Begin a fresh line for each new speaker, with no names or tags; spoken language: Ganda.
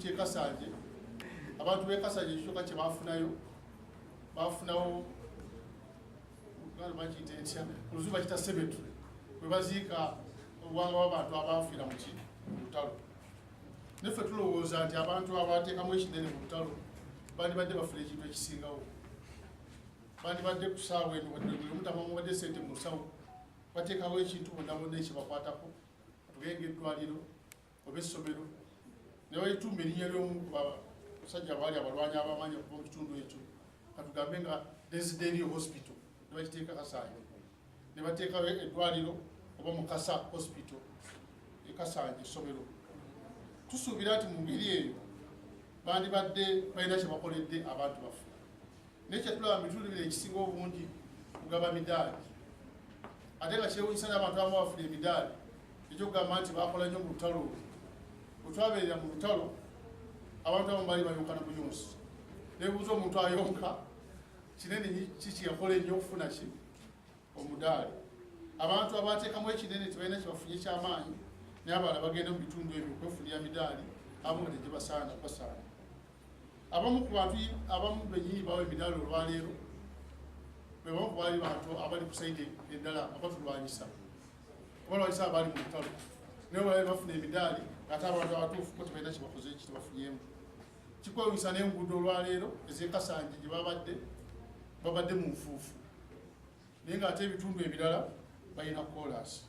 ky'e Kasanje abantu b'e Kasanje ekisooka kye bafunawo bakiyita etya oluzu bakita cemetery bwe baziika obuwanga bw'abantu abaafiira mu lutalo. Neffe tulowooza nti abantu abateekamu ekinene mu lutalo bandibadde bafuula ekintu ekisingawo, bandibadde ku ssaawa eno buli omu tamamubadde ssente mu nsawo bateekawo ekintu bonna bonna ekibakwatako tugenge eddwaliro oba essomero ne bayitumba erinnya ly'omu ku basajja baali abalwanyi abamanyi okuva mu kitundu ekyo katugambe nga Desiderio Hospital ne bakiteeka Kasanje, ne bateekawo eddwaliro oba Mukasa Hospital e Kasanje essomero. Tusuubira nti mu ngeri eyo bandibadde balina kye bakoledde abantu baffe. Naye kyetulaba mu bitundu bino ekisinga obungi kugaba midaali, ate nga kyewuunyisa n'abantu abamu bafuuna emidaali ekyokugamba nti bakola nnyo mu lutalo olwo. Bwe twabeerera mu lutalo abantu abamu baali bayonkana buyonsi, nebuuza omuntu ayonka kinene kiki yakola ennyo okufuna ki omudaali. Abantu abateekamu ekinene tebalina kyebafunye kyamaanyi naye abalala bagenda mu bitundu ebyo okwefunira midaali abamu nga tegibasaana basaana. Abamu ku bantu abamu bennyini bawa emidaali olwaleero be bamu ku baali bantu abali ku sayidi endala abatulwanyisa abalwanyisa abaali mu lutalo naye baali bafuna emidaali ate abantu abatuufu ko tebalina kyebakoze eki tebafunyemu. Kikwewuunyisa n'enguudo olwaleero ez'e Kasanje gye babadde mu nfuufu naye ng'ate ebitundu ebirala balina koolaasi.